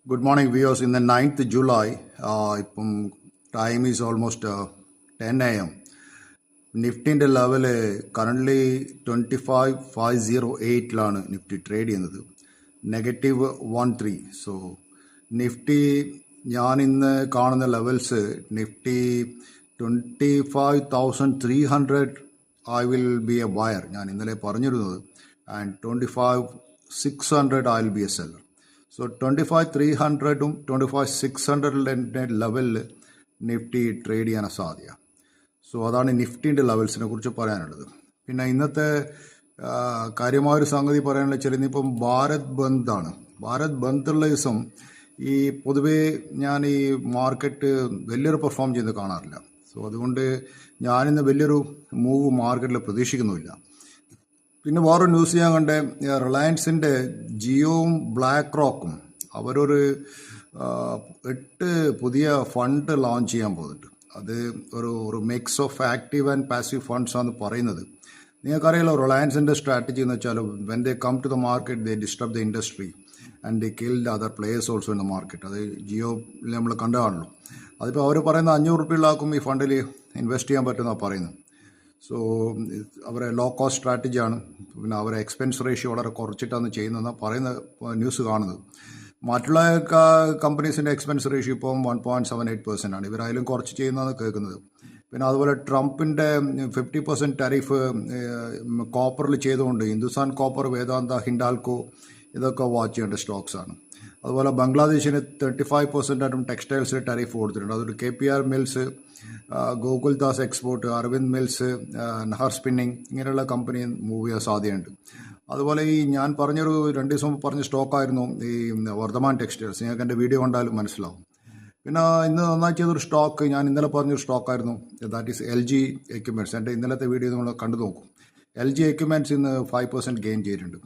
Good morning, viewers. In the 9th July, time is almost 10 a.m. നിഫ്റ്റിൻ്റെ level currently 25,508 Nifty trade ചെയ്യുന്നത്, -13. So Nifty ഞാൻ ഇന്ന് കാണുന്ന levels, Nifty 25,300 I will be a buyer, ഞാൻ ഇന്നലെ പറഞ്ഞിരുന്നത്, and 25,600 I will be a seller. So 25,300ഉം 25,600 ലെവലിൽ നിഫ്റ്റി ട്രേഡ് ചെയ്യാൻ സാധ്യത. സോ അതാണ് നിഫ്റ്റിൻ്റെ ലെവൽസിനെ കുറിച്ച് പറയാനുള്ളത്. പിന്നെ ഇന്നത്തെ കാര്യമായൊരു സംഗതി പറയാനുള്ള വെച്ചാൽ, ഇന്നിപ്പം ഭാരത് ബന്ദാണ്. ഭാരത് ബന്ദുള്ള ദിവസം ഈ പൊതുവേ ഞാൻ ഈ മാർക്കറ്റ് വലിയൊരു പെർഫോം ചെയ്യുന്നത് കാണാറില്ല. സോ അതുകൊണ്ട് ഞാനിന്ന് വലിയൊരു മൂവ് മാർക്കറ്റിൽ പ്രതീക്ഷിക്കുന്നുമില്ല. പിന്നെ വേറൊരു ന്യൂസ് ഞാൻ കണ്ടേ, റിലയൻസിൻ്റെ ജിയോവും ബ്ലാക്ക് റോക്കും അവരൊരു 8 പുതിയ ഫണ്ട് ലോഞ്ച് ചെയ്യാൻ പോകുന്നുണ്ട്. അത് ഒരു mix of active and passive funds ആണ് പറയുന്നത്. നിങ്ങൾക്കറിയാലോ റിലയൻസിൻ്റെ സ്ട്രാറ്റജി എന്ന് വെച്ചാൽ, when they come to the market they disturb the industry and they kill the other players also in the market. അത് ജിയോയിൽ നമ്മൾ കണ്ടതാണല്ലോ. അതിപ്പോൾ അവർ പറയുന്ന 500 റുപ്യയിലാക്കും ഈ ഫണ്ടിൽ ഇൻവെസ്റ്റ് ചെയ്യാൻ പറ്റുമെന്നാണ് പറയുന്നത്. സോ അവരെ ലോ കോസ്റ്റ് സ്ട്രാറ്റജിയാണ്. പിന്നെ അവരെ എക്സ്പെൻസ് റേഷ്യോ വളരെ കുറച്ചിട്ടാണ് ചെയ്യുന്നതെന്നാണ് പറയുന്ന ന്യൂസ് കാണുന്നത്. മറ്റുള്ള കമ്പനീസിൻ്റെ എക്സ്പെൻസ് റേഷ്യോ ഇപ്പം 1.78% ആണ്. ഇവരായാലും കുറച്ച് ചെയ്യുന്നതെന്ന് കേൾക്കുന്നത്. പിന്നെ അതുപോലെ ട്രംപിൻ്റെ 50% ടാരിഫ് കോപ്പറിൽ ചെയ്തുകൊണ്ട് ഹിന്ദുസ്ഥാൻ കോപ്പർ, വേദാന്ത, ഹിൻഡാൽകോ ഇതൊക്കെ വാച്ച് ചെയ്യേണ്ട സ്റ്റോക്സാണ്. അതുപോലെ ബംഗ്ലാദേശിന് 35% ടെക്സ്റ്റൈൽസിൽ ടാരിഫ് കൊടുത്തിട്ടുണ്ട്. അതൊരു KPR Mills, Gokaldas Export, Arvind Mills, Nahar Spinning ഇങ്ങനെയുള്ള കമ്പനി മൂവ് ചെയ്യാൻ സാധ്യതയുണ്ട്. അതുപോലെ ഈ ഞാൻ പറഞ്ഞൊരു 2 ദിവസം പറഞ്ഞ സ്റ്റോക്കായിരുന്നു ഈ വർദ്ധമാൻ ടെക്സ്റ്റൈൽസ്. നിങ്ങൾക്ക് എൻ്റെ വീഡിയോ കണ്ടാലും മനസ്സിലാവും. പിന്നെ ഇന്ന് നന്നായി ചെയ്തൊരു സ്റ്റോക്ക് ഞാൻ ഇന്നലെ പറഞ്ഞൊരു സ്റ്റോക്കായിരുന്നു, ദാറ്റ് ഈസ് LG എക്യുപ്മെൻറ്റ്സ്. എൻ്റെ ഇന്നലത്തെ വീഡിയോ നിങ്ങൾ കണ്ടു നോക്കും. LG എക്യുപ്മെൻറ്റ്സ് ഇന്ന് 5% ഗെയിൻ ചെയ്തിട്ടുണ്ട്.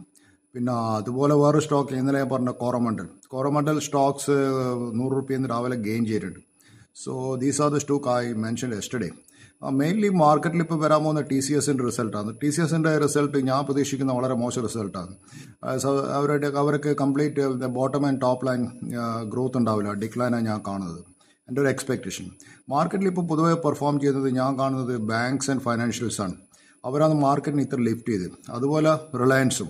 പിന്നെ അതുപോലെ വേറെ സ്റ്റോക്ക് ഇന്നലെ ഞാൻ പറഞ്ഞ കോറമണ്ടൽ സ്റ്റോക്സ് 100 റുപ്യ രാവിലെ ഗെയിൻ ചെയ്തിട്ടുണ്ട്. So these are the stock I mention yesterday. Mainly മാർക്കറ്റിൽ ഇപ്പോൾ വരാൻ പോകുന്ന TCSൻ്റെ റിസൾട്ടാണ്. TCSൻ്റെ റിസൾട്ട് ഞാൻ പ്രതീക്ഷിക്കുന്ന വളരെ മോശം റിസൾട്ടാണ്. അവർക്ക് complete bottom and top line growth ഉണ്ടാവില്ല, ഡിക്ലൈനാണ് ഞാൻ കാണുന്നത്. എൻ്റെ ഒരു എക്സ്പെക്റ്റേഷൻ. മാർക്കറ്റിൽ ഇപ്പോൾ പൊതുവെ പെർഫോം ചെയ്യുന്നത് ഞാൻ കാണുന്നത് ബാങ്ക്സ് ആൻഡ് ഫൈനാൻഷ്യൽസാണ്. അവരാണ് മാർക്കറ്റിന് ഇത്ര ലിഫ്റ്റ് ചെയ്ത്. അതുപോലെ റിലയൻസും.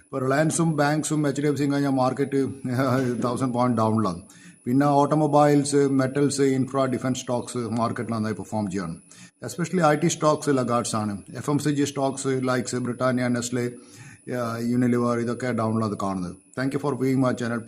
ഇപ്പോൾ റിലയൻസും ബാങ്ക്സും HDFCയും കഴിഞ്ഞാൽ മാർക്കറ്റ് 1000 പോയിന്റ് ഡൗണിലാണ്. പിന്നെ automobiles, metals, infra, defence stocks മാർക്കറ്റിൽ നന്നായി പെർഫോം ചെയ്യാണ്. എസ്പെഷ്യലി IT സ്റ്റോക്സ് ലഗാർഡ്സ് ആണ്. FMCG stocks likes Britannia, Nestle, Unilever ഇതൊക്കെ ഡൗണിലാണ് കാണുന്നത്. Thank you for viewing my channel.